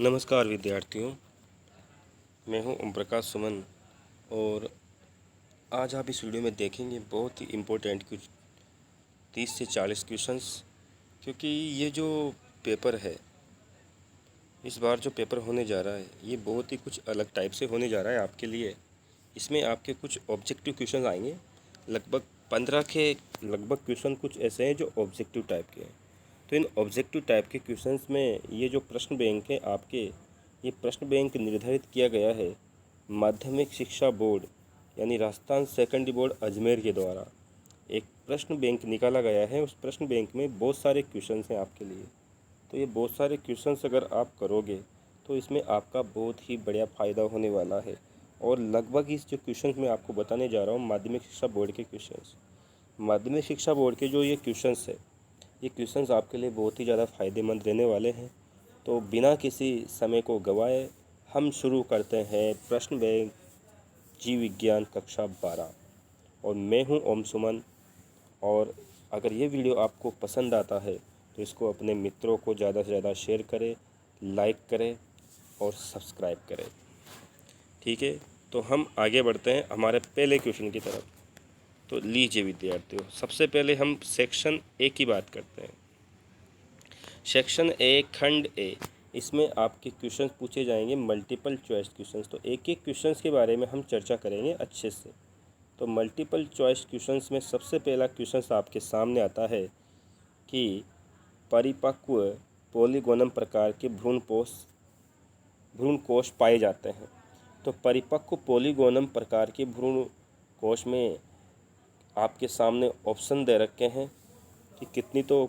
नमस्कार विद्यार्थियों, मैं हूं ओम प्रकाश सुमन और आज आप इस वीडियो में देखेंगे बहुत ही इम्पोर्टेंट कुछ 30 से 40 क्वेश्चंस। क्योंकि ये जो पेपर है, इस बार जो पेपर होने जा रहा है ये बहुत ही कुछ अलग टाइप से होने जा रहा है आपके लिए। इसमें आपके कुछ ऑब्जेक्टिव क्वेश्चन आएंगे, लगभग 15 के लगभग क्वेश्चन कुछ ऐसे हैं जो ऑब्जेक्टिव टाइप के हैं। तो इन ऑब्जेक्टिव टाइप के क्वेश्चंस में ये जो प्रश्न बैंक है आपके, ये प्रश्न बैंक निर्धारित किया गया है माध्यमिक शिक्षा बोर्ड यानी राजस्थान सेकेंडरी बोर्ड अजमेर के द्वारा। एक प्रश्न बैंक निकाला गया है, उस प्रश्न बैंक में बहुत सारे क्वेश्चंस हैं आपके लिए। तो ये बहुत सारे क्वेश्चंस अगर आप करोगे तो इसमें आपका बहुत ही बढ़िया फ़ायदा होने वाला है। और लगभग इस जो क्वेश्चंस मैं आपको बताने जा रहा हूँ माध्यमिक शिक्षा बोर्ड के क्वेश्चंस, माध्यमिक शिक्षा बोर्ड के जो ये क्वेश्चंस है, ये क्वेश्चंस आपके लिए बहुत ही ज़्यादा फ़ायदेमंद रहने वाले हैं। तो बिना किसी समय को गंवाए हम शुरू करते हैं प्रश्न बैंक जीव विज्ञान कक्षा 12। और मैं हूं ओम सुमन। और अगर ये वीडियो आपको पसंद आता है तो इसको अपने मित्रों को ज़्यादा से ज़्यादा शेयर करें, लाइक करें और सब्सक्राइब करें। ठीक है, तो हम आगे बढ़ते हैं हमारे पहले क्वेश्चन की तरफ। तो लीजिए विद्यार्थियों, सबसे पहले हम सेक्शन ए की बात करते हैं। सेक्शन ए खंड ए, इसमें आपके क्वेश्चंस पूछे जाएंगे मल्टीपल चॉइस क्वेश्चंस। तो एक एक क्वेश्चंस के बारे में हम चर्चा करेंगे अच्छे से। तो मल्टीपल चॉइस क्वेश्चंस में सबसे पहला क्वेश्चंस आपके सामने आता है कि परिपक्व पॉलीगोनम प्रकार के भ्रूण कोष पाए जाते हैं। तो परिपक्व पॉलीगोनम प्रकार के भ्रूण कोष में आपके सामने ऑप्शन दे रखे हैं कि कितनी। तो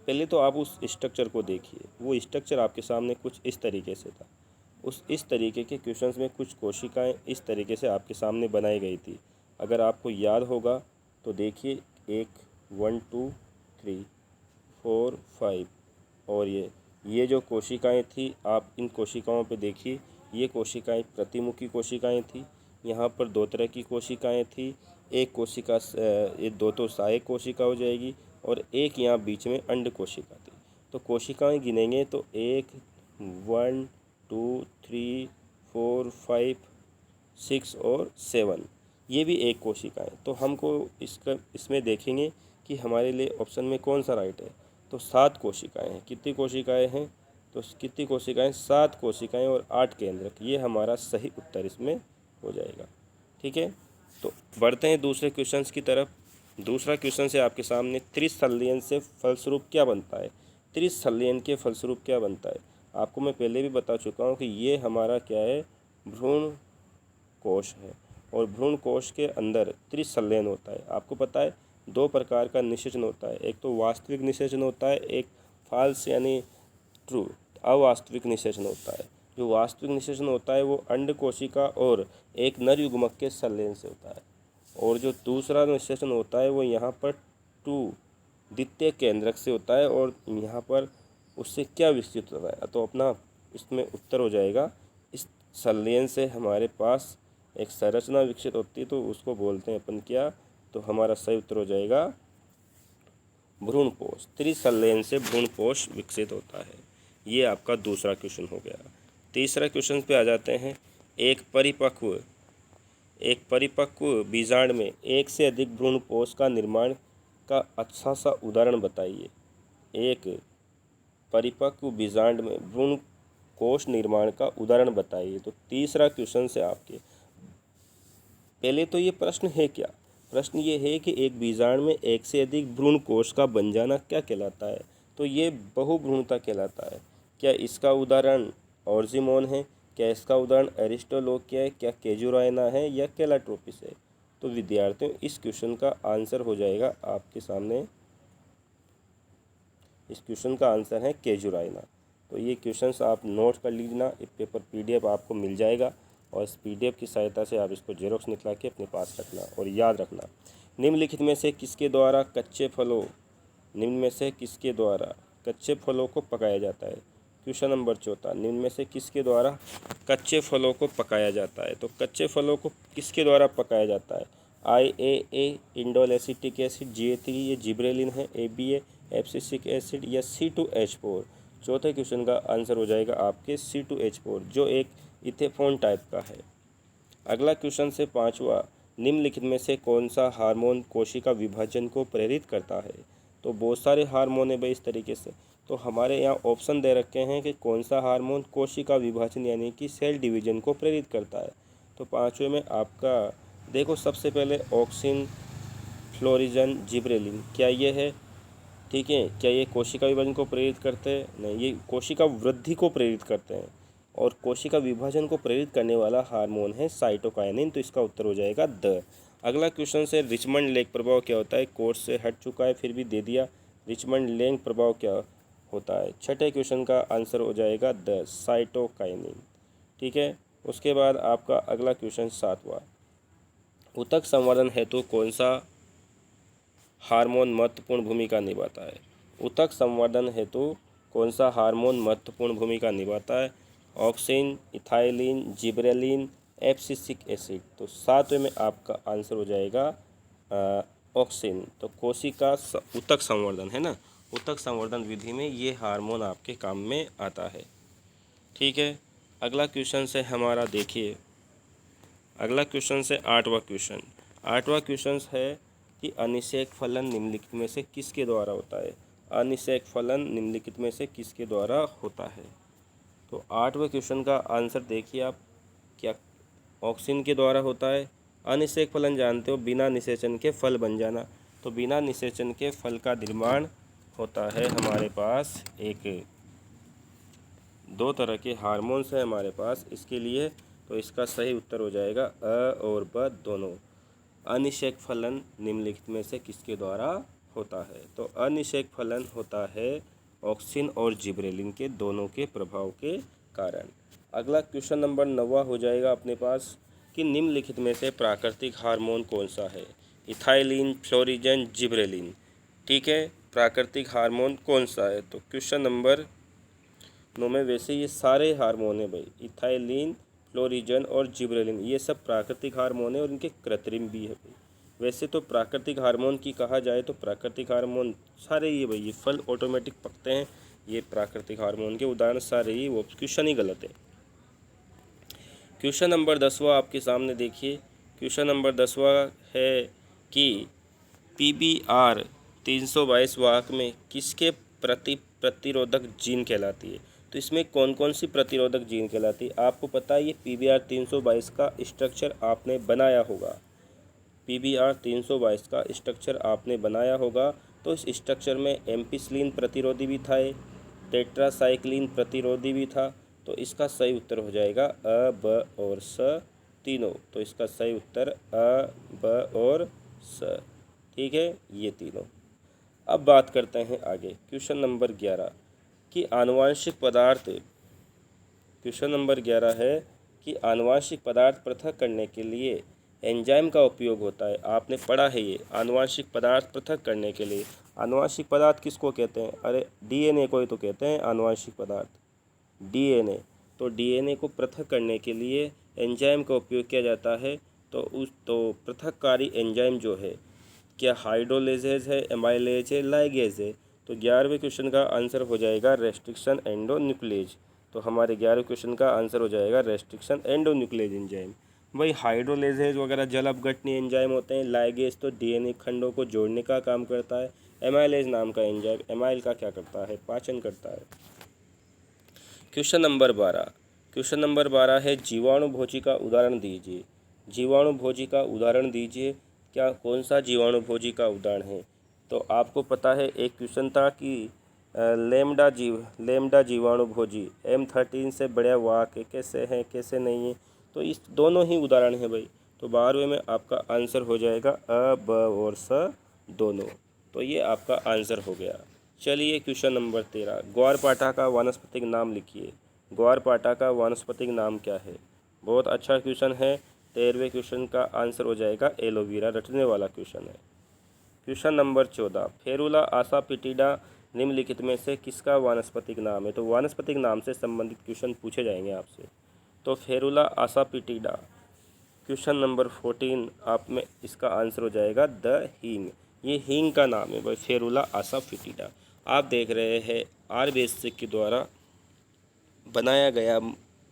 पहले तो आप उस स्ट्रक्चर को देखिए, वो स्ट्रक्चर आपके सामने कुछ इस तरीके से था। इस तरीके के क्वेश्चंस में कुछ कोशिकाएं इस तरीके से आपके सामने बनाई गई थी। अगर आपको याद होगा तो देखिए, 1 1 2 3 4 5 और ये जो कोशिकाएं थी, आप इन कोशिकाओं पे देखिए, ये कोशिकाएं प्रतिमुखी कोशिकाएं थी। यहाँ पर दो तरह की कोशिकाएं थी, एक कोशिका ये दो तो सहायक कोशिका हो जाएगी और एक यहाँ बीच में अंड कोशिका थी। तो कोशिकाएं गिनेंगे तो 1 1 2 3 4 5 6 और 7, ये भी एक कोशिका है। तो हमको इसमें देखेंगे कि हमारे लिए ऑप्शन में कौन सा राइट है। तो 7 कोशिकाएं हैं। कितनी कोशिकाएं हैं? तो कितनी कोशिकाएं? 7 कोशिकाएं और 8 केंद्रक, ये हमारा सही उत्तर इसमें हो जाएगा। ठीक है, तो बढ़ते हैं दूसरे क्वेश्चन की तरफ। दूसरा क्वेश्चन है आपके सामने, त्रिसंलयन से फलस्वरूप क्या बनता है। त्रिसंलयन के फलस्वरूप क्या बनता है? आपको मैं पहले भी बता चुका हूँ कि ये हमारा क्या है, भ्रूण कोश है। और भ्रूण कोश के अंदर त्रिसंलयन होता है। आपको पता है 2 प्रकार का निषेचन होता है, एक तो वास्तविक निषेचन होता है, एक फॉल्स यानी ट्रू अवास्तविक निषेचन होता है। जो वास्तविक निषेचन होता है वो अंड कोशिका और एक नर युग्मक के संलयन से होता है। और जो दूसरा निषेचन होता है वो यहाँ पर 2 द्वितीय केंद्रक से होता है। और यहाँ पर उससे क्या विकसित होता है? तो अपना इसमें उत्तर हो जाएगा, इस संलयन से हमारे पास एक संरचना विकसित होती है, तो उसको बोलते हैं अपन क्या। तो हमारा सही उत्तर हो जाएगा भ्रूणपोष। त्रिसंलयन से भ्रूणपोष विकसित होता है। ये आपका दूसरा क्वेश्चन हो गया। तीसरा क्वेश्चन पे आ जाते हैं। एक परिपक्व बीजांड में एक से अधिक भ्रूणपोष का निर्माण का अच्छा सा उदाहरण बताइए। एक परिपक्व बीजांड में भ्रूण कोष निर्माण का उदाहरण बताइए। तो तीसरा क्वेश्चन से आपके पहले तो ये प्रश्न है क्या? प्रश्न ये है कि एक बीजांड में एक से अधिक भ्रूण कोष का बन जाना क्या कहलाता है? तो ये बहुभ्रूणता कहलाता है। क्या इसका उदाहरण ऑर्जिमोन है? क्या इसका उदाहरण एरिस्टोलोकिया है? क्या केजुराइना है या केलाट्रोपिस है? तो विद्यार्थियों, इस क्वेश्चन का आंसर हो जाएगा आपके सामने, इस क्वेश्चन का आंसर है केजुराइना। तो ये क्वेश्चंस आप नोट कर लीजिए। एक पेपर पीडीएफ आपको मिल जाएगा और इस पीडीएफ की सहायता से आप इसको जेरोक्स निकला के अपने पास रखना और याद रखना। निम्नलिखित में से किसके द्वारा कच्चे फलों को पकाया जाता है? क्वेश्चन नंबर 4, निम्न में से किसके द्वारा कच्चे फलों को पकाया जाता है? तो कच्चे फलों को किसके द्वारा पकाया जाता है? IAA indole acetic acid, GA3 ये जिब्रेलिन है, ABA एब्सिसिक एसिड या C2H4। चौथे क्वेश्चन का आंसर हो जाएगा आपके C2H4 जो एक इथेफोन टाइप का है। अगला क्वेश्चन से पाँचवा, निम्नलिखित में से कौन सा हार्मोन कोशिका विभाजन को प्रेरित करता है? तो बहुत सारे हार्मोन है भाई इस तरीके से, तो हमारे यहाँ ऑप्शन दे रखे हैं कि कौन सा हार्मोन कोशिका विभाजन यानी कि सेल डिवीजन को प्रेरित करता है। तो पाँचवें में आपका देखो, सबसे पहले ऑक्सिन, फ्लोरिजन, जिब्रेलिन, क्या ये है? ठीक है, क्या ये कोशिका विभाजन को प्रेरित करते हैं? नहीं, ये कोशिका वृद्धि को प्रेरित करते हैं। और कोशिका विभाजन को प्रेरित करने वाला हार्मोन है साइटोकाइनिन, तो इसका उत्तर हो जाएगा द। अगला क्वेश्चन से रिचमंड लेक प्रभाव क्या होता है? कोर्स से हट चुका है फिर भी दे दिया। रिचमंड लेक प्रभाव क्या होता है? छठे क्वेश्चन का आंसर हो जाएगा द, साइटोकाइनिन। ठीक है, उसके बाद आपका अगला क्वेश्चन सातवां, ऊतक संवर्धन हेतु कौन सा हार्मोन महत्वपूर्ण भूमिका निभाता है? ऊतक संवर्धन हेतु कौन सा हार्मोन महत्वपूर्ण भूमिका निभाता है? Auxin, ethylene, gibberellin, abscisic acid. तो सातवें में आपका आंसर हो जाएगा ऑक्सिन। तो कोशिका ऊतक संवर्धन है ना, ऊतक संवर्धन विधि में ये हार्मोन आपके काम में आता है। ठीक है, अगला क्वेश्चन से हमारा देखिए, अगला क्वेश्चन से आठवां क्वेश्चन है कि अनिषेक फलन निम्नलिखित में से किसके द्वारा होता है? अनिषेक फलन निम्नलिखित में से किसके द्वारा होता है? तो आठवें क्वेश्चन का आंसर देखिए आप, क्या ऑक्सिन के द्वारा होता है? अनिषेक फलन जानते हो, बिना निषेचन के फल बन जाना। तो बिना निषेचन के फल का निर्माण होता है हमारे पास दो तरह के हार्मोन्स हैं हमारे पास इसके लिए। तो इसका सही उत्तर हो जाएगा अ और ब दोनों। अनिषेक फलन निम्नलिखित में से किसके द्वारा होता है? तो अनिषेक फलन होता है ऑक्सिन और जिब्रेलिन के दोनों के प्रभाव के कारण। अगला क्वेश्चन नंबर 9 हो जाएगा अपने पास कि निम्नलिखित में से प्राकृतिक हार्मोन कौन सा है? Ethylene, florigen, gibberellin. ठीक है, प्राकृतिक हार्मोन कौन सा है? तो क्वेश्चन नंबर 9 में वैसे ये सारे हार्मोन है भाई, इथाइलिन, फ्लोरिजन और जिब्रेलिन, ये सब प्राकृतिक हार्मोन है और इनके कृत्रिम भी है भाई। वैसे तो प्राकृतिक हार्मोन की कहा जाए तो प्राकृतिक हार्मोन सारे ये भाई, ये फल ऑटोमेटिक पकते हैं, ये प्राकृतिक हार्मोन के उदाहरण सारे ही, वो क्वेश्चन ही गलत है। क्वेश्चन नंबर 10वां आपके सामने देखिए, क्वेश्चन नंबर 10वां है कि PBR 322 वाहक में किसके प्रतिरोधक जीन कहलाती है? तो इसमें कौन कौन सी प्रतिरोधक जीन कहलाती है? आपको पता है ये PBR 322 का स्ट्रक्चर आपने बनाया होगा, PBR 322 का स्ट्रक्चर आपने बनाया होगा। तो इस स्ट्रक्चर में एम्पिसिलिन प्रतिरोधी भी था, टेट्रासाइक्लिन प्रतिरोधी भी था। तो इसका सही उत्तर हो जाएगा अ, ब और स तीनों। तो इसका सही उत्तर अ, ब और स। ठीक है, ये तीनों। अब बात करते हैं आगे, क्वेश्चन नंबर 11 कि आनुवांशिक पदार्थ, क्वेश्चन नंबर 11 है कि आनुवांशिक पदार्थ पृथक करने के लिए एंजाइम का उपयोग होता है। आपने पढ़ा है ये, आनुवांशिक पदार्थ पृथक करने के लिए। आनुवांशिक पदार्थ किसको कहते हैं? अरे DNA को ही तो कहते हैं आनुवांशिक पदार्थ, DNA। तो DNA को पृथक करने के लिए एंजाइम का उपयोग किया जाता है। तो पृथककारी एंजाइम जो है, क्या हाइड्रोलेजेज है, एमाइलेज है, लाइगेज है? तो 11वें क्वेश्चन का आंसर हो जाएगा रेस्ट्रिक्शन एंडोन्यूक्लेज। तो हमारे 11वें क्वेश्चन का आंसर हो जाएगा रेस्ट्रिक्शन एंडोन्यूक्लेज एंजाइम। भाई हाइड्रोलेजेज वगैरह जल अपघटनीय एंजाइम होते हैं, लाइगेज तो DNA खंडों को जोड़ने का काम करता है, एमाइलेज नाम का एंजाइम एमाइल का क्या करता है? पाचन करता है। क्वेश्चन नंबर 12 है जीवाणुभोजी का उदाहरण दीजिए। जीवाणुभोजी का उदाहरण दीजिए, क्या कौन सा जीवाणुभोजी का उदाहरण है? तो आपको पता है एक क्वेश्चन था कि लेमडा जीवाणुभोजी M13 से बड़ा वाहक कैसे हैं कैसे नहीं है? तो इस दोनों ही उदाहरण हैं भाई। तो 12वें में आपका आंसर हो जाएगा अ, ब और स दोनों। तो ये आपका आंसर हो गया। चलिए क्वेश्चन नंबर 13, ग्वारपाठा का वानस्पतिक नाम लिखिए। ग्वारपाठा का वानस्पतिक नाम क्या है? बहुत अच्छा क्वेश्चन है। 13वें क्वेश्चन का आंसर हो जाएगा एलोवेरा, रटने वाला क्वेश्चन है। क्वेश्चन नंबर 14, फेरुला आसाफिटिडा निम्नलिखित में से किसका वानस्पतिक नाम है? तो वानस्पतिक नाम से संबंधित क्वेश्चन पूछे जाएंगे आपसे। तो फेरुला आसाफिटिडा, क्वेश्चन नंबर 14 आप में इसका आंसर हो जाएगा द हींग। ये हींग का नाम है भाई, फेरुला आसाफिटिडा। आप देख रहे हैं RBSC के द्वारा बनाया गया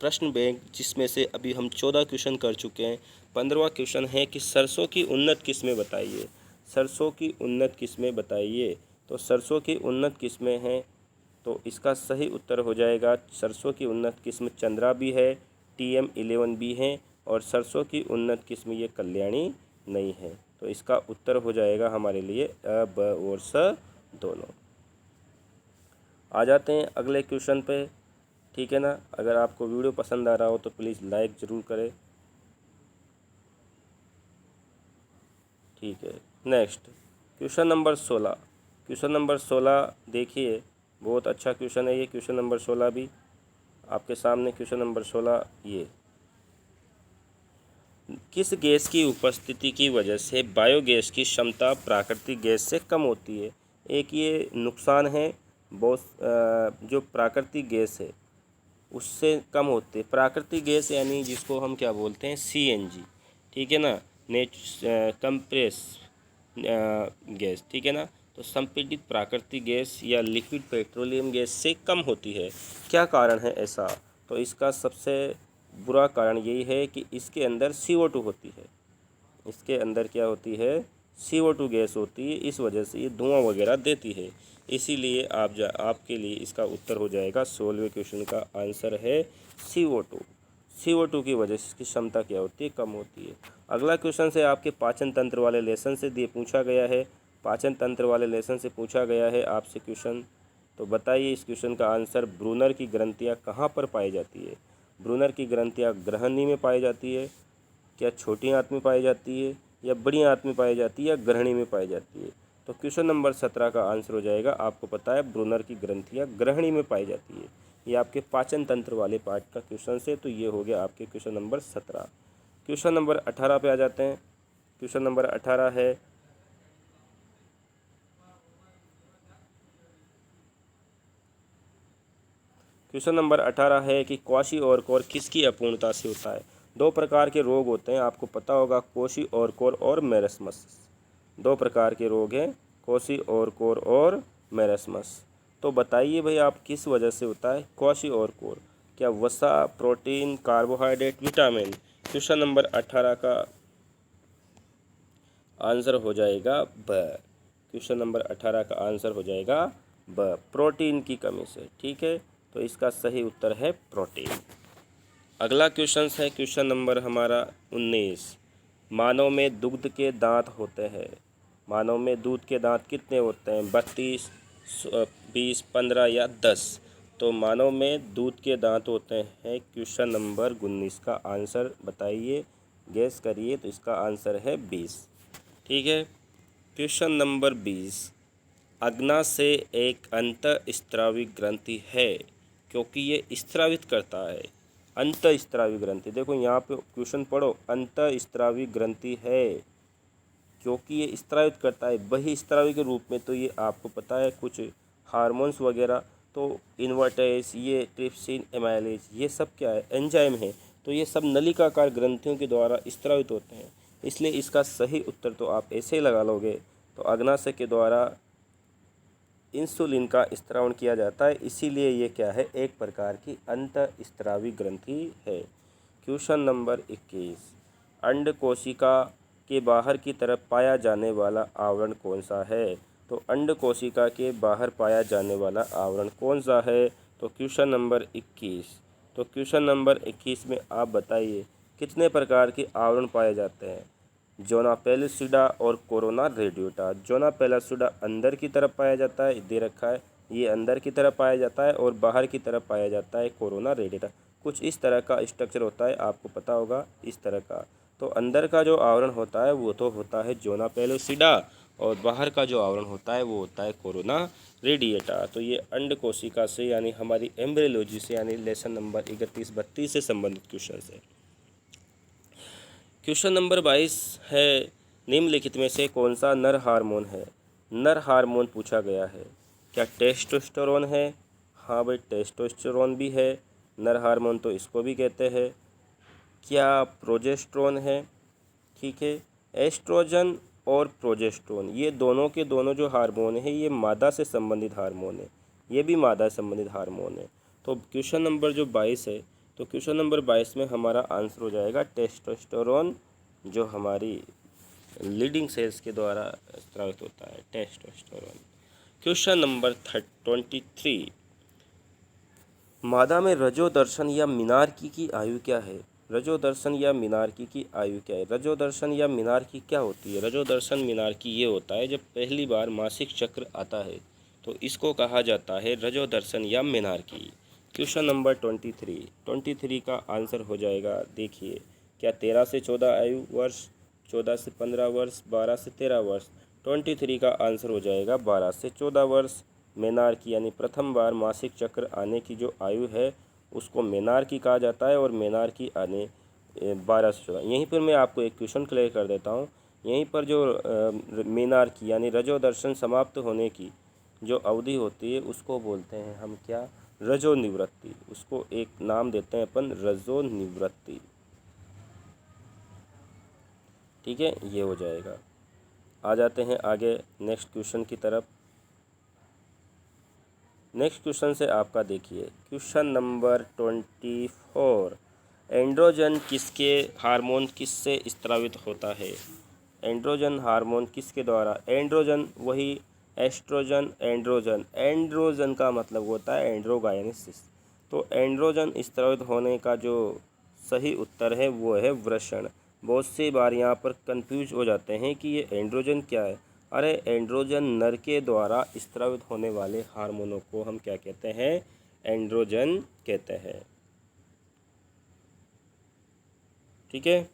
प्रश्न बैंक, जिसमें से अभी हम 14 क्वेश्चन कर चुके हैं। 15वां क्वेश्चन है कि सरसों की उन्नत किस्में बताइए। सरसों की उन्नत किस्में बताइए। तो सरसों की उन्नत किस्में हैं, तो इसका सही उत्तर हो जाएगा सरसों की उन्नत किस्म चंद्रा भी है, TM11 भी है, और सरसों की उन्नत किस्म ये कल्याणी नहीं है। तो इसका उत्तर हो जाएगा हमारे लिए अ, ब और स दोनों। आ जाते हैं अगले क्वेश्चन पे, ठीक है ना। अगर आपको वीडियो पसंद आ रहा हो तो प्लीज़ लाइक ज़रूर करें, ठीक है। Next question number 16। Question number 16 देखिए, बहुत अच्छा क्वेश्चन है ये। क्वेश्चन नंबर 16 भी आपके सामने। क्वेश्चन नंबर 16 ये, किस गैस की उपस्थिति की वजह से बायोगैस की क्षमता प्राकृतिक गैस से कम होती है। एक ये नुकसान है, जो प्राकृतिक गैस है उससे कम होते। प्राकृतिक गैस यानी जिसको हम क्या बोलते हैं, CNG, ठीक है ना, कंप्रेस गैस, ठीक है ना। तो संपीड़ित प्राकृतिक गैस या लिक्विड पेट्रोलियम गैस से कम होती है। क्या कारण है ऐसा? तो इसका सबसे बुरा कारण यही है कि इसके अंदर CO2 होती है। इसके अंदर क्या होती है, CO2 गैस होती है। इस वजह से ये धुआं वगैरह देती है। इसीलिए आपके लिए इसका उत्तर हो जाएगा 16वें क्वेश्चन का आंसर है CO2। CO2 की वजह से इसकी क्षमता क्या होती है, कम होती है। अगला क्वेश्चन से आपके पाचन तंत्र वाले लेसन से दिए पूछा गया है। पाचन तंत्र वाले लेसन से पूछा गया है आपसे क्वेश्चन। तो बताइए इस क्वेश्चन का आंसर, ब्रूनर की ग्रंथियाँ कहाँ पर पाई जाती है। ब्रूनर की ग्रंथियाँ ग्रहणी में पाई जाती है, क्या छोटी आंत में पाई जाती है, या बड़ी आंत में पाई जाती है, या ग्रहणी में पाई जाती है। तो क्वेश्चन नंबर 17 का आंसर हो जाएगा, आपको पता है ब्रूनर की ग्रंथियाँ ग्रहणी में पाई जाती है। ये आपके पाचन तंत्र वाले पार्ट का क्वेश्चन से, तो ये हो गया आपके क्वेश्चन नंबर 17। क्वेश्चन नंबर 18 पे आ जाते हैं। क्वेश्चन नंबर 18 है, क्वेश्चन नंबर 18 है कि क्वाशी और कोर किसकी अपूर्णता से होता है। दो प्रकार के रोग होते हैं, आपको पता होगा, क्वाशी और कोर और मेरस्मस। दो प्रकार के रोग हैं, क्वाशी और कोर और मेरस्मस। तो बताइए भाई आप, किस वजह से होता है क्वाशी और कोर? क्या वसा, protein, carbohydrate, vitamin? Question number 18 का आंसर हो जाएगा ब। क्वेश्चन नंबर 18 का आंसर हो जाएगा ब, प्रोटीन की कमी से, ठीक है। तो इसका सही उत्तर है प्रोटीन। अगला क्वेश्चन है क्वेश्चन नंबर हमारा 19। मानव में दुग्ध के दांत होते हैं। मानव में दूध के दांत कितने होते हैं, 32, 20, 15 या 10? तो मानव में दूध के दांत होते हैं। क्वेश्चन नंबर 19 का आंसर बताइए, गैस करिए। तो इसका आंसर है 20, ठीक है। क्वेश्चन नंबर 20, अग्ना से एक अंतःस्रावी ग्रंथि है क्योंकि ये स्रावित करता है। अंतःस्रावी ग्रंथि, देखो यहाँ पे क्वेश्चन पढ़ो, अंतःस्रावी ग्रंथि है क्योंकि ये स्रावित करता है बहिस्रावी के रूप में। तो ये आपको पता है कुछ हार्मोन्स वगैरह, तो इन्वर्टेज, ये ट्रिप्सिन, एमाइलेज, ये सब क्या है, एंजाइम है। तो ये सब नलिकाकार ग्रंथियों के द्वारा स्रावित होते हैं। इसलिए इसका सही उत्तर तो आप ऐसे ही लगा लोगे। तो अग्नाशय के द्वारा इंसुलिन का स्त्रावण किया जाता है, इसीलिए ये क्या है, एक प्रकार की अंतःस्रावी ग्रंथि है। क्वेश्चन नंबर 21, अंड कोशिका के बाहर की तरफ पाया जाने वाला आवरण कौन सा है। तो अंड कोशिका के बाहर पाया जाने वाला आवरण कौन सा है। तो क्वेश्चन नंबर 21। तो क्वेश्चन नंबर 21 में आप बताइए कितने प्रकार के आवरण पाए जाते हैं। जोना पेलुसिडा और कोरोना रेडियोटा। जोना पेलुसिडा अंदर की तरफ पाया जाता है, दे रखा है, ये अंदर की तरफ पाया जाता है, और बाहर की तरफ पाया जाता है कोरोना रेडियोटा। कुछ इस तरह का स्ट्रक्चर होता है, आपको पता होगा इस तरह का। तो अंदर का जो आवरण होता है वो तो होता है जोना पेलुसिडा, और बाहर का जो आवरण होता है वो होता है कोरोना रेडिएटा। तो ये अंड कोशिका से यानी हमारी एम्ब्रियोलॉजी से यानी लेसन नंबर 31-32 से संबंधित क्वेश्चन है। क्वेश्चन नंबर 22 है, निम्नलिखित में से कौन सा नर हार्मोन है। नर हार्मोन पूछा गया है। क्या टेस्टोस्टेरोन है? हाँ भाई, टेस्टोस्टेरोन भी है नर हार्मोन, तो इसको भी कहते हैं। क्या प्रोजेस्टेरोन है? ठीक है। एस्ट्रोजन और प्रोजेस्टेरोन, ये दोनों के दोनों जो हार्मोन है ये मादा से संबंधित हार्मोन है। ये भी मादा से संबंधित हार्मोन है। तो क्वेश्चन नंबर जो 22 है, तो क्वेश्चन नंबर 22 में हमारा आंसर हो जाएगा टेस्टोस्टेरोन, जो हमारी लीडिंग सेल्स के द्वारा स्रावित होता है, टेस्टोस्टेरोन। क्वेश्चन नंबर 23, मादा में रजोदर्शन या मीनार्की की आयु क्या है? रजोदर्शन या मीनार्की की आयु क्या है? रजोदर्शन या मीनार्की क्या होती है? रजोदर्शन मीनार्की ये होता है जब पहली बार मासिक चक्र आता है, तो इसको कहा जाता है रजोदर्शन या मीनार्की। क्वेश्चन नंबर 23 का आंसर हो जाएगा, देखिए क्या 13 से 14 आयु वर्ष, 14 से 15 वर्ष, 12 से 13 वर्ष। 23 का आंसर हो जाएगा 12 से 14 वर्ष। मेनार्की यानी प्रथम बार मासिक चक्र आने की जो आयु है उसको मेनार्की कहा जाता है, और मेनार्की आने 12 से 14। यहीं पर मैं आपको एक क्वेश्चन क्लियर कर देता हूँ। यहीं पर जो मेनार्की यानी रजोदर्शन समाप्त होने की जो अवधि होती है उसको बोलते हैं हम क्या? रजो निवृत्ति। उसको एक नाम देते हैं अपन, रजो निवृत्ति। ठीक है, ये हो जाएगा। आ जाते हैं आगे नेक्स्ट क्वेश्चन की तरफ। नेक्स्ट क्वेश्चन से आपका देखिए क्वेश्चन नंबर 24, एंड्रोजन किसके हार्मोन किससे स्रावित होता है? एंड्रोजन हार्मोन किसके द्वारा? एंड्रोजन वही एस्ट्रोजन, एंड्रोजन। एंड्रोजन का मतलब होता है एंड्रोगायनेसिस। तो एंड्रोजन स्रावित होने का जो सही उत्तर है वो है वृषण। बहुत सी बार यहाँ पर कंफ्यूज हो जाते हैं कि ये एंड्रोजन क्या है। अरे एंड्रोजन नर के द्वारा स्रावित होने वाले हार्मोनों को हम क्या कहते हैं? एंड्रोजन कहते हैं। ठीक है,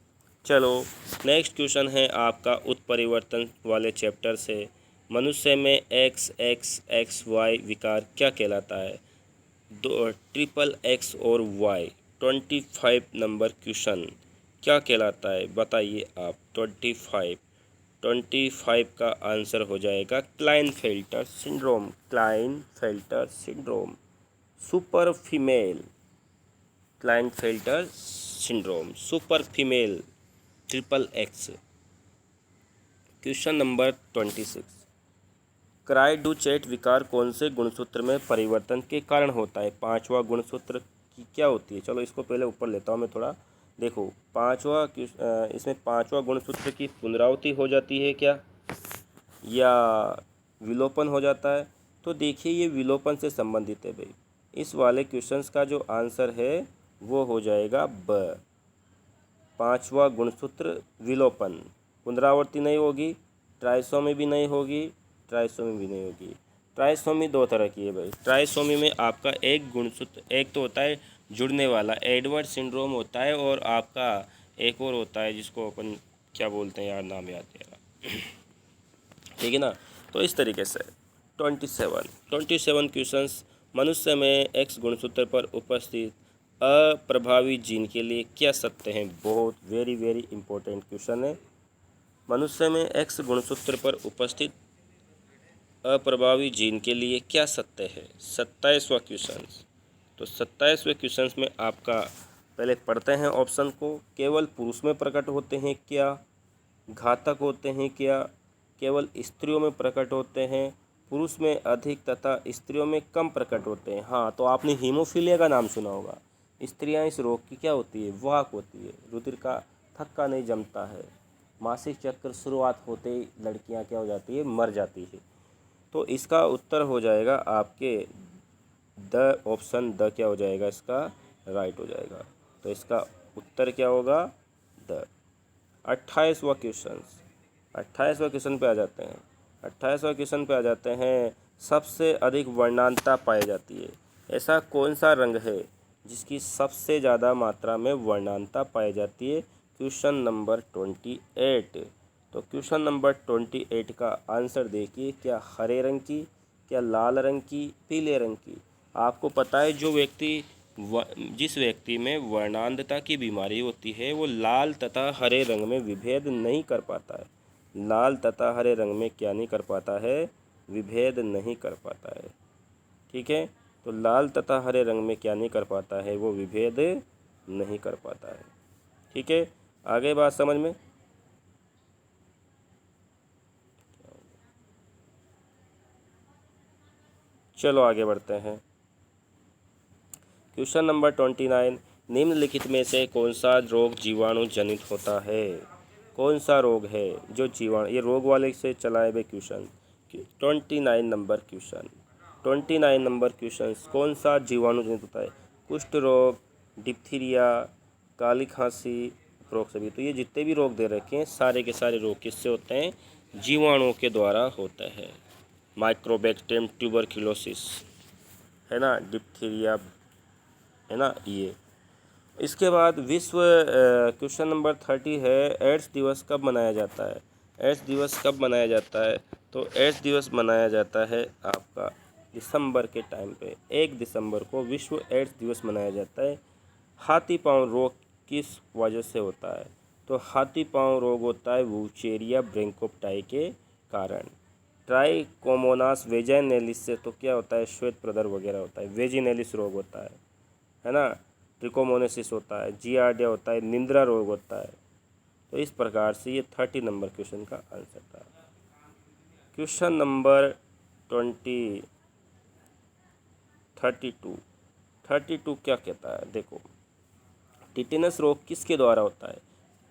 चलो नेक्स्ट क्वेश्चन है आपका उत्परिवर्तन वाले चैप्टर से। मनुष्य में एक्स एक्स एक्स वाई विकार क्या कहलाता है? दो ट्रिपल एक्स और वाई। 25 नंबर क्वेश्चन क्या कहलाता है बताइए आप? 25 का आंसर हो जाएगा Klinefelter syndrome. Klinefelter syndrome, super female Klinefelter syndrome, super female triple x. Question number 26, क्राइडुचेट विकार कौन से गुणसूत्र में परिवर्तन के कारण होता है? पांचवा गुणसूत्र की क्या होती है? चलो इसको पहले ऊपर लेता हूँ मैं थोड़ा। देखो इसमें पांचवा गुणसूत्र की पुनरावृत्ति हो जाती है क्या, या विलोपन हो जाता है? तो देखिए ये विलोपन से संबंधित है भाई। इस वाले क्वेश्चंस का जो आंसर है वो हो जाएगा ब। पांचवा गुणसूत्र विलोपन, पुनरावृत्ति नहीं होगी, ट्राइसोमी भी नहीं होगी, ट्राइसोमी भी नहीं होगी। ट्राइसोमी दो तरह की है भाई। ट्राइसोमी में आपका एक गुणसूत्र, एक तो होता है जुड़ने वाला एडवर्ड सिंड्रोम होता है, और आपका एक और होता है जिसको अपन क्या बोलते हैं यार, नाम याद नहीं आ रहा। ठीक है ना। तो इस तरीके से 27 क्वेश्चंस, मनुष्य में एक्स गुणसूत्र पर उपस्थित अप्रभावी जीन के लिए क्या सत्य है? बहुत वेरी वेरी इंपॉर्टेंट क्वेश्चन है। मनुष्य में एक्स गुणसूत्र पर उपस्थित अप्रभावी जीन के लिए क्या सत्य है? 27वां क्वेश्चन। तो 27वें क्वेश्चन में आपका पहले पढ़ते हैं ऑप्शन को। केवल पुरुष में प्रकट होते हैं क्या? घातक होते हैं क्या? केवल स्त्रियों में प्रकट होते हैं? पुरुष में अधिक तथा स्त्रियों में कम प्रकट होते हैं? हाँ, तो आपने हीमोफीलिया का नाम सुना होगा। स्त्रियां इस रोग की क्या होती है? वाहक होती है। रुधिर का थक्का नहीं जमता है। मासिक चक्र शुरुआत होते ही लड़कियां क्या हो जाती है? मर जाती है। तो इसका उत्तर हो जाएगा आपके द ऑप्शन द क्या हो जाएगा? इसका राइट हो जाएगा। तो इसका उत्तर क्या होगा? द। 28वां क्वेश्चन, 28वां क्वेश्चन पे आ जाते हैं। 28वां क्वेश्चन पे आ जाते हैं। सबसे अधिक वर्णांतता पाई जाती है, ऐसा कौन सा रंग है जिसकी सबसे ज़्यादा मात्रा में वर्णांतता पाई जाती है? Question number 28। तो क्वेश्चन नंबर 28 का आंसर देखिए, क्या हरे रंग की, क्या लाल रंग की, पीले रंग की? आपको पता है जिस व्यक्ति में वर्णांधता की बीमारी होती है वो लाल तथा हरे रंग में विभेद नहीं कर पाता है। लाल तथा हरे रंग में क्या नहीं कर पाता है? विभेद नहीं कर पाता है। ठीक है, तो लाल तथा हरे रंग में क्या नहीं कर पाता है? वो विभेद नहीं कर पाता है। ठीक है, आगे बात समझ में। चलो आगे बढ़ते हैं। क्वेश्चन नंबर 29, निम्नलिखित में से कौन सा रोग जीवाणु जनित होता है? कौन सा रोग है जो जीवाणु, ये रोग वाले से चलाए हुए question. 29 number question, 29 number question, कौन सा जीवाणु जनित होता है? कुष्ठ रोग, डिप्थीरिया, काली खांसी, उपरोक्त सभी। तो ये जितने भी रोग दे रखे हैं सारे के सारे रोग किससे होते हैं? जीवाणुओं के द्वारा होते हैं। माइक्रोबैक्टीरियम ट्यूबरक्लोसिस है ना, डिप्थीरिया है ना ये। इसके बाद विश्व क्वेश्चन नंबर 30 है, एड्स दिवस कब मनाया जाता है? एड्स दिवस कब मनाया जाता है? तो एड्स दिवस मनाया जाता है आपका दिसंबर के टाइम पे, 1 दिसंबर को विश्व एड्स दिवस मनाया जाता है। हाथी पांव रोग किस वजह से होता है? तो हाथी पांव रोग होता है वुचेरिया ब्रैंकोप्टाई के कारण। ट्राइकोमोनास वेजाइनेलिस से तो क्या होता है? श्वेत प्रदर वगैरह होता है। वेजिनेलिस रोग होता है ना, ट्रिकोमोनेसिस होता है, जियार्डिया होता है, निंद्रा रोग होता है। तो इस प्रकार से ये 30 नंबर क्वेश्चन का आंसर था। क्वेश्चन नंबर 32 क्या कहता है? देखो, टिटेनस रोग किसके द्वारा होता है?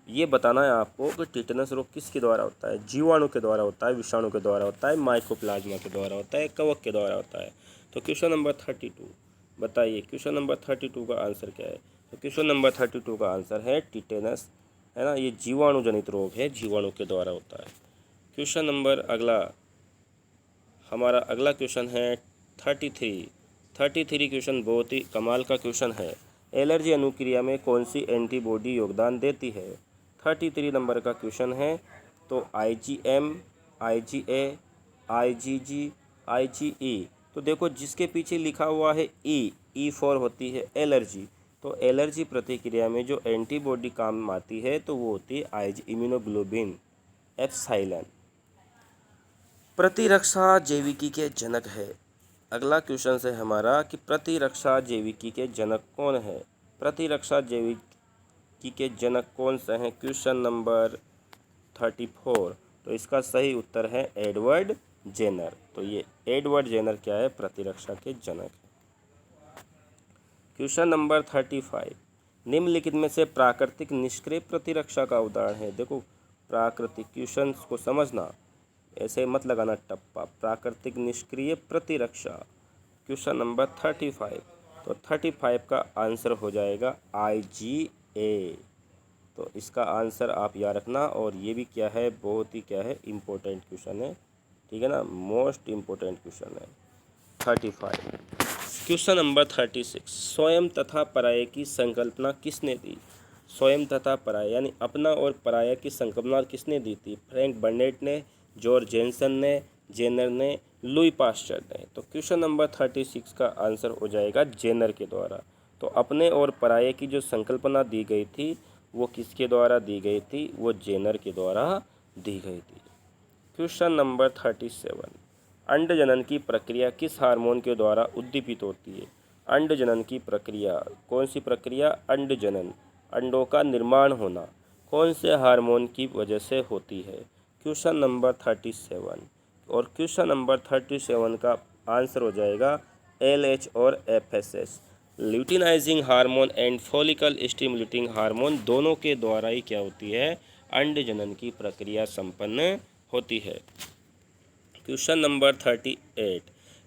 ये बताना है आपको कि टिटेनस रोग किसके द्वारा होता है। जीवाणु के द्वारा होता है, विषाणु के द्वारा होता है, माइकोप्लाज्मा के द्वारा होता है, कवक के द्वारा होता है। तो क्वेश्चन नंबर 32 बताइए, क्वेश्चन नंबर 32 का आंसर क्या है? तो क्वेश्चन नंबर 32 का आंसर है टिटेनस, है ना, ये जीवाणु जनित रोग है, जीवाणु के द्वारा होता है। क्वेश्चन नंबर हमारा अगला क्वेश्चन है 33 क्वेश्चन बहुत ही कमाल का क्वेश्चन है। एलर्जी अनुक्रिया में कौन सी एंटीबॉडी योगदान देती है? 33 नंबर का क्वेश्चन है। तो IgM, IgA, IgG, IgE। तो देखो जिसके पीछे लिखा हुआ है E फॉर होती है एलर्जी। तो एलर्जी प्रतिक्रिया में जो एंटीबॉडी काम आती है तो वो होती है इम्यूनोग्लोबिन एप्सिलॉन। प्रतिरक्षा जैविकी के जनक है। अगला क्वेश्चन है हमारा कि प्रतिरक्षा जैविकी के जनक कौन है? प्रतिरक्षा जैविकी के जनक कौन से हैं? Question number 34। तो इसका सही उत्तर है एडवर्ड जेनर। तो ये एडवर्ड जेनर क्या है? प्रतिरक्षा के जनक है। क्वेश्चन नंबर 35, निम्नलिखित में से प्राकृतिक निष्क्रिय प्रतिरक्षा का उदाहरण है। देखो प्राकृतिक क्वेश्चन को समझना, ऐसे मत लगाना टप्पा। प्राकृतिक निष्क्रिय प्रतिरक्षा, क्वेश्चन नंबर 35। तो 35 का आंसर हो जाएगा IgA। तो इसका आंसर आप याद रखना। और ये भी क्या है? बहुत ही क्या है? इम्पोर्टेंट क्वेश्चन है, ठीक है ना, मोस्ट इम्पोर्टेंट क्वेश्चन है 35। क्वेश्चन नंबर 36, स्वयं तथा पराये की संकल्पना किसने दी? स्वयं तथा पराया यानी अपना और पराया की संकल्पना किसने दी थी? फ्रैंक बर्नेट ने, जॉर्ज जेनसन ने, जेनर ने, लुई पास्चर ने। तो क्वेश्चन नंबर 36 का आंसर हो जाएगा जेनर के द्वारा। तो अपने और पराये की जो संकल्पना दी गई थी वो किसके द्वारा दी गई थी? वो जेनर के द्वारा दी गई थी। क्वेश्चन नंबर 37, अंड जनन की प्रक्रिया किस हार्मोन के द्वारा उद्दीपित होती है? अंड जनन की प्रक्रिया, कौन सी प्रक्रिया? अंड जनन, अंडों का निर्माण होना कौन से हार्मोन की वजह से होती है? Question number 37। और क्वेश्चन नंबर 37 का आंसर हो जाएगा LH और FSH, luteinizing hormone and follicle stimulating hormone, दोनों के द्वारा ही क्या होती है? अंड जनन की प्रक्रिया संपन्न होती है। क्वेश्चन नंबर 38,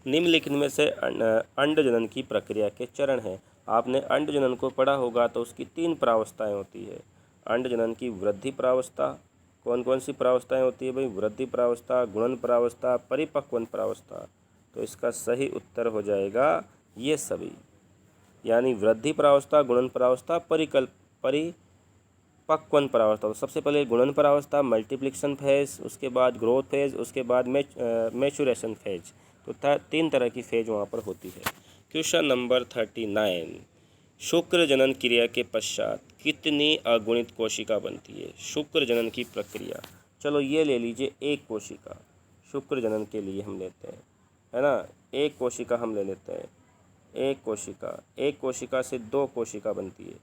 निम्नलिखित में से अंड जनन की प्रक्रिया के चरण हैं। आपने अंड जनन को पढ़ा होगा तो उसकी 3 प्रावस्थाएं होती है। अंड जनन की वृद्धि प्रावस्था, कौन कौन सी प्रावस्थाएं होती है भाई? वृद्धि प्रावस्था, गुणन प्रावस्था, परिपक्वन प्रावस्था। तो इसका सही उत्तर हो जाएगा ये सभी, यानी वृद्धि प्रावस्था, गुणन प्रावस्था, परिपक्वन प्रावस्था। तो सबसे पहले गुणन प्रावस्था, मल्टीप्लिकेशन फेज, उसके बाद ग्रोथ फेज, उसके बाद मैचुरेशन फेज। तो 3 तरह की फेज वहाँ पर होती है। क्वेश्चन नंबर 39, शुक्र जनन क्रिया के पश्चात कितनी अगुणित कोशिका बनती है? शुक्र जनन की प्रक्रिया, चलो ये ले लीजिए एक कोशिका, शुक्र जनन के लिए हम लेते हैं, है ना, एक कोशिका हम ले लेते हैं। एक कोशिका से 2 कोशिका बनती है,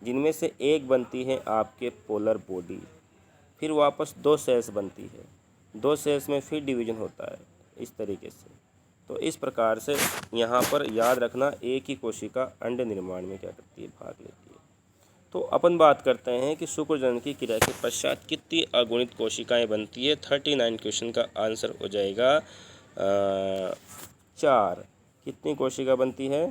जिनमें से एक बनती है आपके पोलर बॉडी, फिर वापस 2 सेल्स बनती है, 2 सेल्स में फिर डिवीजन होता है इस तरीके से। तो इस प्रकार से यहाँ पर याद रखना, एक ही कोशिका अंड निर्माण में क्या करती है, भाग लेती है। तो अपन बात करते हैं कि शुक्रजनन की क्रिया के पश्चात कितनी अगुणित कोशिकाएं बनती है। 39 क्वेश्चन का आंसर हो जाएगा 4। कितनी कोशिका बनती है,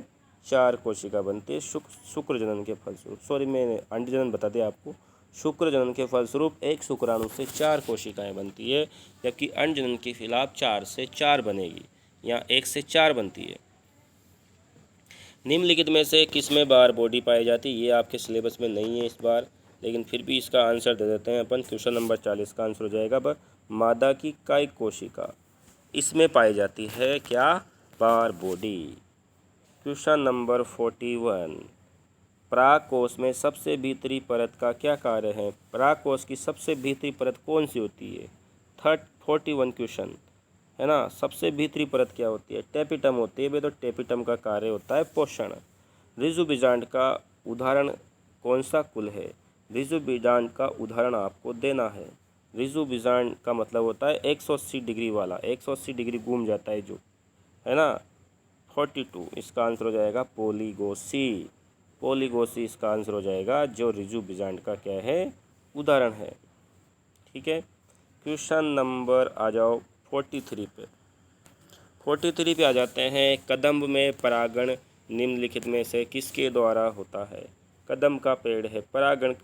4 कोशिका बनती है शुक्रजनन के फलस्वरूप। सॉरी, मैंने अंडजनन बता दिया आपको। शुक्रजनन के फलस्वरूप एक शुक्राणु से 4 कोशिकाएं बनती है, जबकि अंडजनन के खिलाफ 4 से 4 बनेगी, यहाँ 1 से 4 बनती है। निम्नलिखित में से किसमें बार बॉडी पाई जाती है, ये आपके सिलेबस में नहीं है इस बार, लेकिन फिर भी इसका आंसर दे देते हैं अपन। क्वेश्चन नंबर 40 का आंसर हो जाएगा मादा की कायिक कोशिका, इसमें पाई जाती है क्या, बार बॉडी। क्वेश्चन नंबर 41, परागकोश में सबसे भीतरी परत का क्या कार्य है। परागकोश की सबसे भीतरी परत कौन सी होती है। 41 क्वेश्चन है ना। सबसे भीतरी परत क्या होती है, टेपिटम होती है भाई। तो टेपिटम का कार्य होता है पोषण। रिजुबिजांड का उदाहरण कौन सा कुल है। रिजुबिजांड का उदाहरण आपको देना है। रिजुबिजांड का मतलब होता है 180 डिग्री वाला, 180 डिग्री घूम जाता है जो, है ना। 42 इसका आंसर हो जाएगा पोलिगोसी। पोलिगोसी इसका आंसर हो जाएगा, जो रिजुबिजांड का क्या है, उदाहरण है। ठीक है। क्वेश्चन नंबर आ जाओ 43 पे। 43 पे आ जाते हैं। कदम्ब में परागण निम्नलिखित में से किसके द्वारा होता है। कदम्ब का पेड़ है, परागण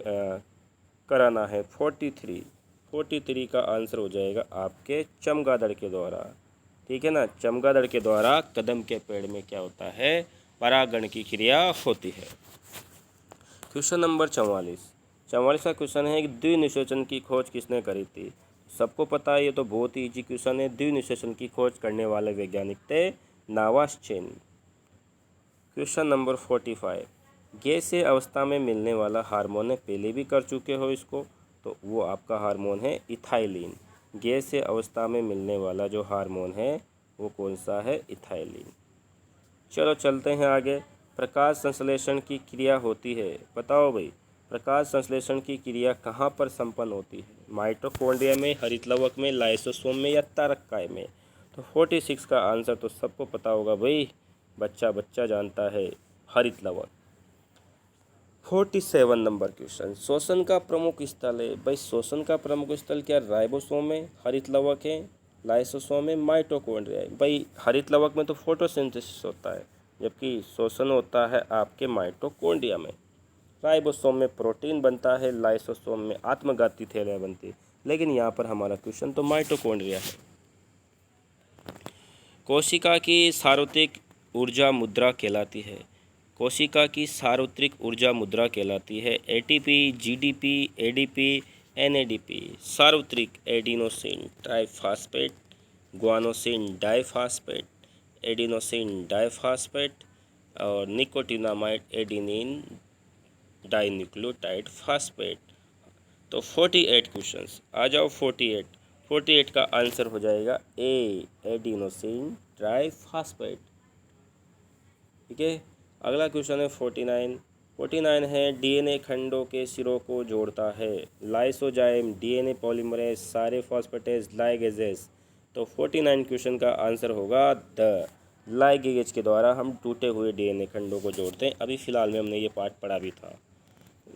कराना है। 43 का आंसर हो जाएगा आपके चमगादड़ के द्वारा। ठीक है ना, चमगादड़ के द्वारा कदम्ब के पेड़ में क्या होता है, परागण की क्रिया होती है। क्वेश्चन नंबर 44 का क्वेश्चन है कि द्विनिषेचन की खोज किसने करी थी। सबको पता है, ये तो बहुत ही इजी क्वेश्चन है। द्विनिषेचन की खोज करने वाले वैज्ञानिक थे नावास्चेन। क्वेश्चन नंबर 45, गैसीय अवस्था में मिलने वाला हार्मोन है, पहले भी कर चुके हो इसको, तो वो आपका हार्मोन है इथाइलिन। गैसीय अवस्था में मिलने वाला जो हार्मोन है वो कौन सा है, इथाइलिन। चलो चलते हैं आगे। प्रकाश संश्लेषण की क्रिया होती है, बताओ भाई, प्रकाश संश्लेषण की क्रिया कहाँ पर संपन्न होती है। माइटोकॉन्ड्रिया में, हरितलवक में, लाइसोसोम में या तारककाय में। तो 46 का आंसर तो सबको पता होगा भाई, बच्चा जानता है, हरितलवक। 47 नंबर क्वेश्चन, श्वसन का प्रमुख स्थल है भाई। श्वसन का प्रमुख स्थल क्या, राइबोसोम है, हरितलवक है, लाइसोसोम है, माइटोकॉन्ड्रिया है। भाई हरितलवक में तो फोटोसिंथेसिस होता है, जबकि श्वसन होता है आपके माइटोकॉन्ड्रिया में। राइबोसोम में प्रोटीन बनता है, लाइसोसोम में आत्मघाती थैलियाँ बनती है। लेकिन यहाँ पर हमारा क्वेश्चन तो माइटोकॉन्ड्रिया है। कोशिका की सार्वत्रिक ऊर्जा मुद्रा कहलाती है। कोशिका की सार्वत्रिक ऊर्जा मुद्रा कहलाती है एटीपी, जीडीपी, एडीपी, एनएडीपी। सार्वत्रिक adenosine triphosphate, guanosine diphosphate, adenosine diphosphate और निकोटिनामाइड एडिनिन डाइन्यूक्लियोटाइड फॉस्फेट। तो 48 क्वेश्चंस आ जाओ। 48 का आंसर हो जाएगा ए, एडिनोसिन ट्राइफॉस्फेट। ठीक है। अगला क्वेश्चन है 49 है, डीएनए खंडों के सिरों को जोड़ता है। लाइसोजाइम, डीएनए पॉलीमरेज, सारे फॉस्फेटेज, लाइगेजेस। तो 49 क्वेश्चन का आंसर होगा द लाइगेज के द्वारा हम टूटे हुए डीएनए खंडों को जोड़ते हैं। अभी फ़िलहाल में हमने ये पार्ट पढ़ा भी था।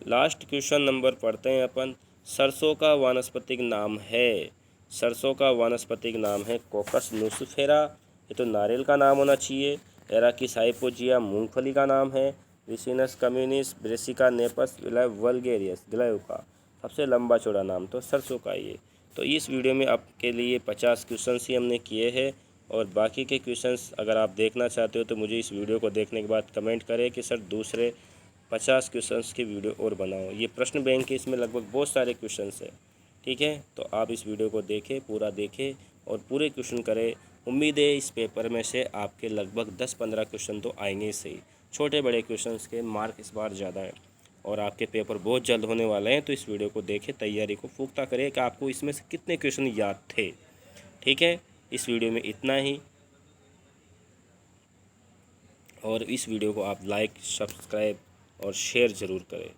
लास्ट क्वेश्चन नंबर पढ़ते हैं अपन। सरसों का वानस्पतिक नाम है। सरसों का वानस्पतिक नाम है कोकस नुसिफेरा, ये तो नारियल का नाम होना चाहिए। एराकिस हाइपोजिया मूंगफली का नाम है। रिसिनस कम्युनिस, ब्रेसिका नेपस, वल्गेरियस ग्लेव का सबसे लंबा चौड़ा नाम तो सरसों का ही है। तो इस वीडियो में आपके लिए 50 क्वेश्चंस ही हमने किए हैं, और बाकी के क्वेश्चंस अगर आप देखना चाहते हो तो मुझे इस वीडियो को देखने के बाद कमेंट करें कि सर दूसरे 50 क्वेश्चंस की वीडियो और बनाओ। ये प्रश्न बैंक के, इसमें लगभग बहुत सारे क्वेश्चंस हैं। ठीक है, तो आप इस वीडियो को देखें, पूरा देखें और पूरे क्वेश्चन करें। उम्मीद है इस पेपर में से आपके लगभग 10-15 क्वेश्चन तो आएंगे ही सही। छोटे बड़े क्वेश्चंस के मार्क इस बार ज़्यादा है और आपके पेपर बहुत जल्द होने वाले हैं। तो इस वीडियो को देखें, तैयारी को पुख्ता करें कि आपको इसमें से कितने क्वेश्चन याद थे। ठीक है, इस वीडियो में इतना ही, और इस वीडियो को आप लाइक, सब्सक्राइब और शेयर ज़रूर करें।